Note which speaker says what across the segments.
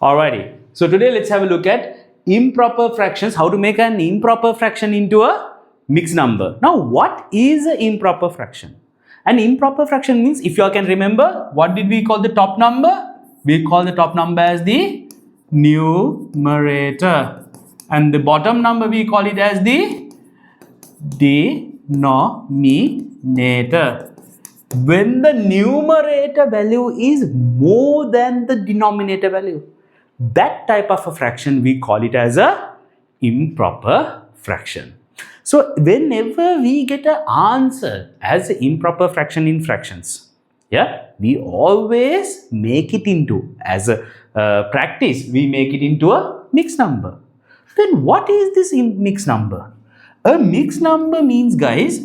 Speaker 1: Alrighty. So today let's have a look at improper fractions, how to make an improper fraction into a mixed number. Now what is an improper fraction? An improper fraction means, if you all can remember, what did we call the top number? We call the top number as the numerator, and the bottom number we call it as the denominator. When the numerator value is more than the denominator value, that type of a fraction we call it as a improper fraction. So whenever we get an answer as an improper fraction in fractions, we always make it into, as a practice, we make it into a mixed number. Then what is this mixed number? A mixed number means, guys,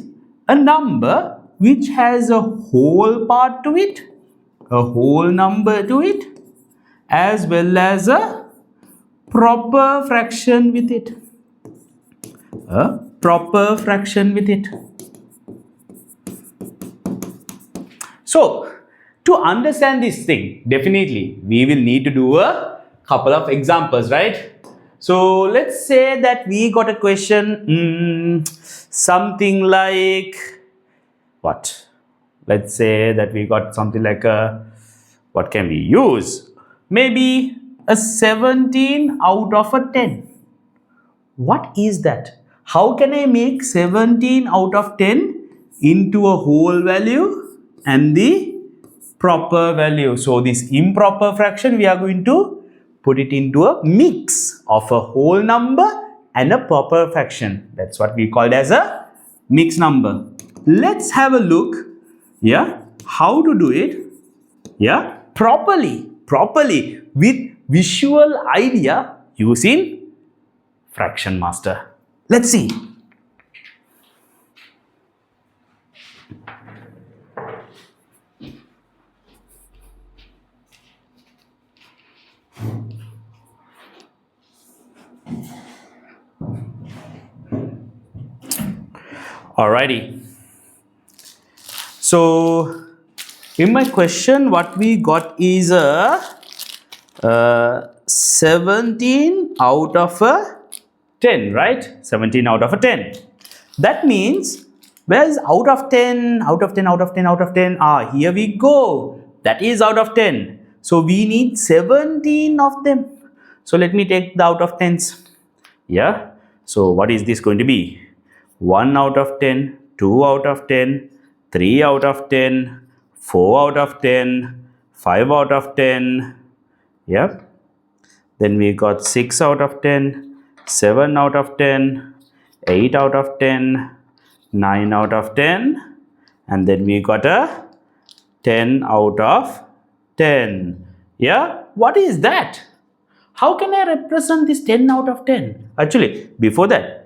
Speaker 1: a number which has a whole part to it, a whole number to it, as well as a proper fraction with it. A proper fraction with it. So, to understand this thing, definitely we will need to do a couple of examples, right? So, let's say that we got a question, something like what? Let's say that we got something like a, what can we use? Maybe a 17 out of a 10. What is that? How can I make 17 out of 10 into a whole value and the proper value? So this improper fraction, we are going to put it into a mix of a whole number and a proper fraction. That's what we call it as a mixed number. Let's have a look, how to do it, properly with visual idea using Fraction Master. Let's see. Alrighty. So in my question, what we got is a 17 out of a 10, right? 17 out of a 10. That means, where is out of 10, out of 10, out of 10, out of 10? Here we go. That is out of 10. So we need 17 of them. So let me take the out of 10s. So what is this going to be? 1 out of 10, 2 out of 10, 3 out of 10, 4 out of 10, 5 out of 10. Then we got 6 out of 10, 7 out of 10, 8 out of 10, 9 out of 10, and then we got a 10 out of 10. What is that? How can I represent this 10 out of 10? Actually, before that,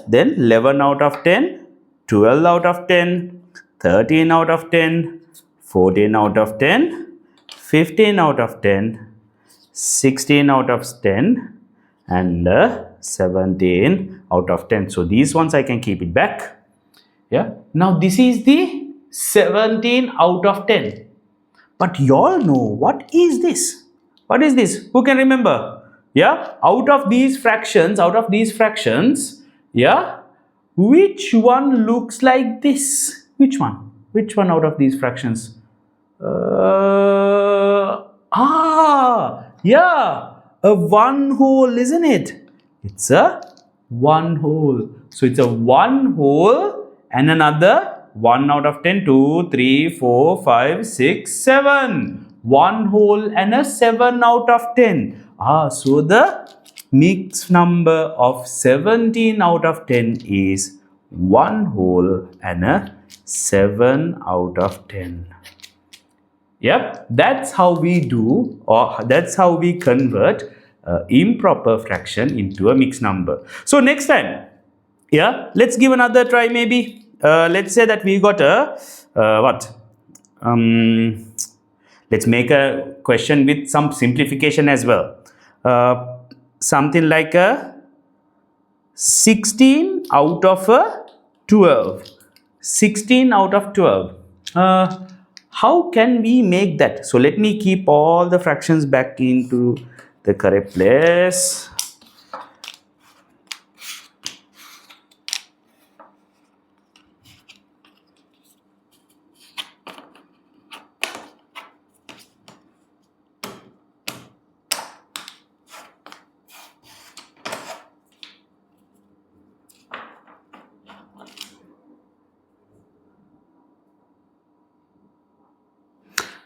Speaker 1: then 11 out of 10, 12 out of 10, 13 out of 10, 14 out of 10, 15 out of 10, 16 out of 10, and 17 out of 10. So these ones I can keep it back. Now this is the 17 out of 10. But you all know, what is this? What is this? Who can remember? Out of these fractions, which one looks like this? Which one? Which one out of these fractions? A one whole, isn't it? It's a one whole. So it's a one whole and another 1 out of 10, 2, 3, 4, 5, 6, 7. One whole and a 7 out of 10. So the mixed number of 17 out of 10 is 1 whole and a 7 out of 10. That's how we do, or that's how we convert improper fraction into a mixed number. So next time, let's give another try maybe. Let's say that we got a, let's make a question with some simplification as well. Something like a 16 out of a 12. 16 out of 12. How can we make that? So let me keep all the fractions back into the correct place.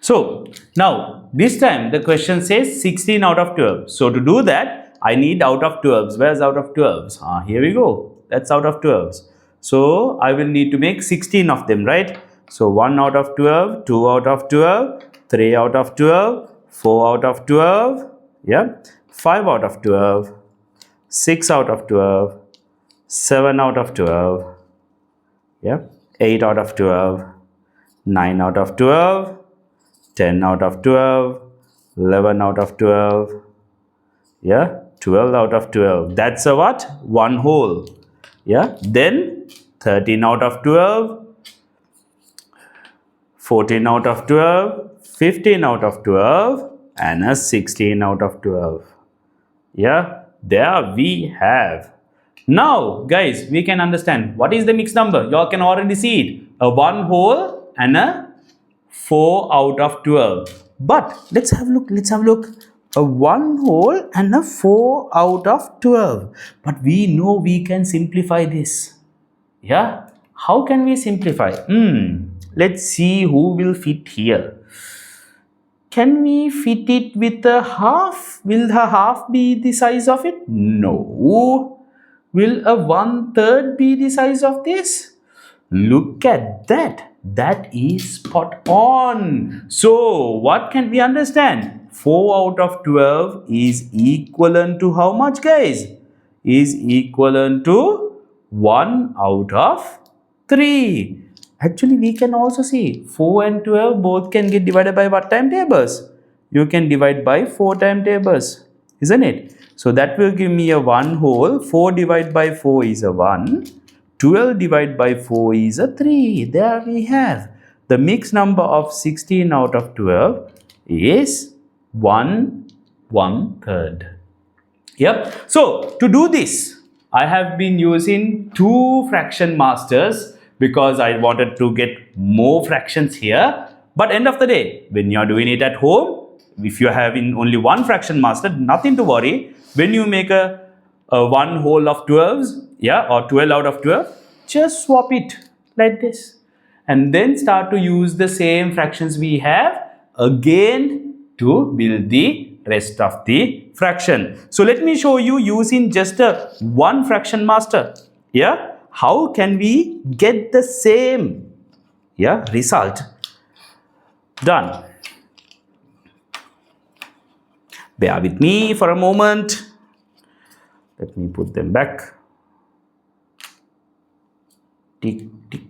Speaker 1: So now this time the question says 16 out of 12. So to do that, I need out of 12s. Where's out of 12s? Here we go. That's out of 12s. So I will need to make 16 of them, right? So 1 out of 12, 2 out of 12, 3 out of 12, 4 out of 12, yeah, 5 out of 12, 6 out of 12, 7 out of 12, yeah, 8 out of 12, 9 out of 12, 10 out of 12, 11 out of 12, yeah, 12 out of 12. That's a what? One whole. Yeah, then 13 out of 12, 14 out of 12, 15 out of 12, and a 16 out of 12. Yeah, there we have. Now, guys, we can understand what is the mixed number. You all can already see it. A one whole and a 4 out of 12. But let's have a look. A 1 whole and a 4 out of 12. But we know we can simplify this. Yeah? How can we simplify? Let's see who will fit here. Can we fit it with a half? Will the half be the size of it? No. Will a 1/3 be the size of this? Look at that. That is spot on. So, what can we understand? 4 out of 12 is equivalent to how much, guys? Is equivalent to 1 out of 3. Actually, we can also see 4 and 12 both can get divided by what timetables? You can divide by 4 timetables, isn't it? So, that will give me a 1 whole. 4 divided by 4 is a 1. 12 divided by 4 is a 3. There we have. The mixed number of 16 out of 12 is 1/3. Yep. So, to do this, I have been using 2 fraction masters because I wanted to get more fractions here. But end of the day, when you are doing it at home, if you are having only 1 fraction master, nothing to worry. When you make a 1 whole of 12s, yeah, or 12 out of 12, just swap it like this. And then start to use the same fractions we have again to build the rest of the fraction. So let me show you using just a 1 fraction master. Yeah. How can we get the same, yeah, result? Done. Bear with me for a moment. Let me put them back. Tick, tick.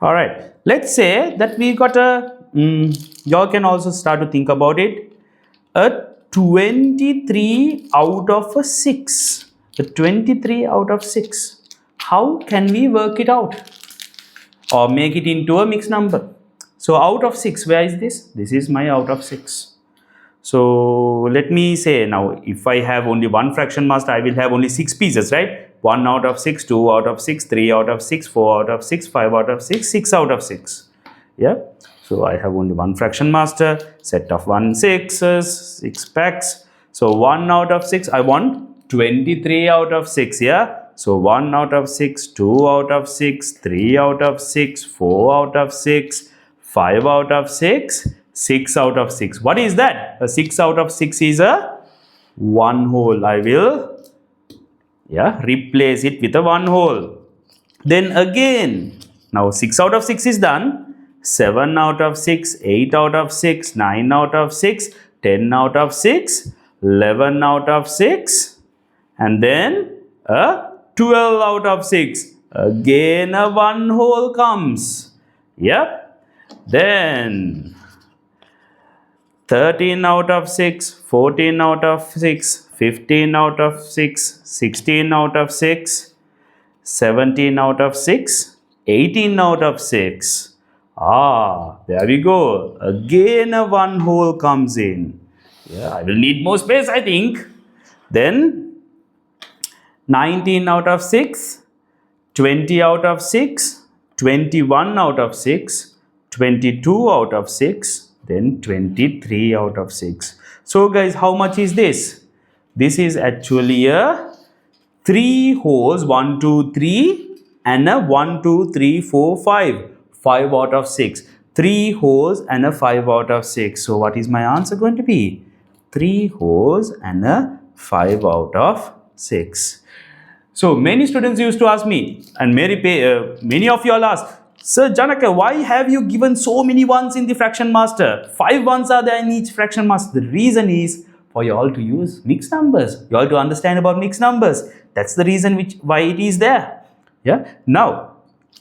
Speaker 1: All right. Let's say that we got a, y'all can also start to think about it. A 23 out of a 6. A 23 out of 6. How can we work it out? Or make it into a mixed number? So out of 6, where is this? This is my out of 6. So let me say now, if I have only 1 fraction master, I will have only 6 pieces, right? 1 out of 6, 2 out of 6, 3 out of 6, 4 out of 6, 5 out of 6, 6 out of 6. Yeah. So I have only 1 fraction master, set of 1 6s, 6 packs. So 1 out of 6, I want 23 out of 6, yeah. So 1 out of 6, 2 out of 6, 3 out of 6, 4 out of 6, 5 out of 6, 6 out of 6. What is that? A 6 out of 6 is a 1 whole. I will, yeah, replace it with a 1 whole. Then again, now 6 out of 6 is done. 7 out of 6, 8 out of 6, 9 out of 6, 10 out of 6, 11 out of 6, and then a 12 out of 6. Again a 1 whole comes. Yep. Then 13 out of 6, 14 out of 6, 15 out of 6, 16 out of 6, 17 out of 6, 18 out of 6. Ah, there we go. Again a 1 whole comes in. Yeah, I will need more space, I think. Then 19 out of 6, 20 out of 6, 21 out of 6, 22 out of 6, then 23 out of 6. So guys, how much is this? This is actually a 3 holes, 1, 2, 3 and a 1, 2, 3, 4, 5. 5 out of 6. 3 holes and a 5 out of 6. So what is my answer going to be? 3 holes and a 5 out of 6. So many students used to ask me, and many of you all ask, Sir Janaka, why have you given so many ones in the fraction master? 5 ones are there in each fraction master. The reason is for you all to use mixed numbers. You all to understand about mixed numbers. That's the reason why it is there. Yeah. Now,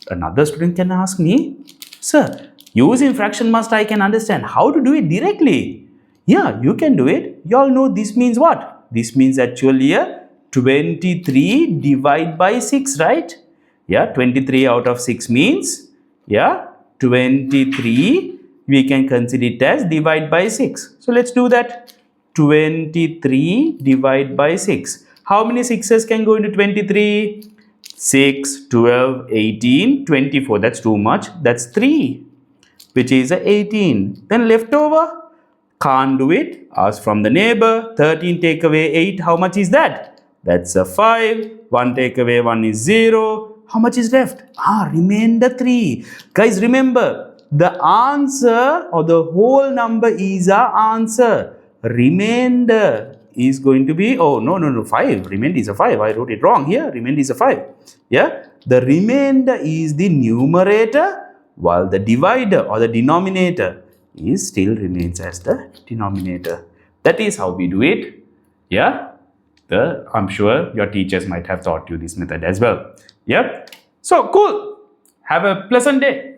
Speaker 1: another student can ask me, Sir, using fraction master I can understand. How to do it directly? Yeah, you can do it. You all know this means what? This means actually a 23 divided by 6, right? Yeah, 23 out of 6 means, yeah, 23 we can consider it as divide by 6. So let's do that. 23 divided by 6. How many 6's can go into 23? 6, 12, 18, 24. That's too much. That's 3, which is a 18. Then leftover, can't do it. Ask from the neighbor. 13 take away 8. How much is that? That's a 5. 1 take away 1 is 0. How much is left? Remainder 3. Guys, remember, the answer or the whole number is our answer. Remainder is going to be, 5. Remainder is a 5. I wrote it wrong here. Remainder is a 5. Yeah, the remainder is the numerator, while the divider or the denominator is still remains as the denominator. That is how we do it. Yeah, I'm sure your teachers might have taught you this method as well. Yep. So cool. Have a pleasant day.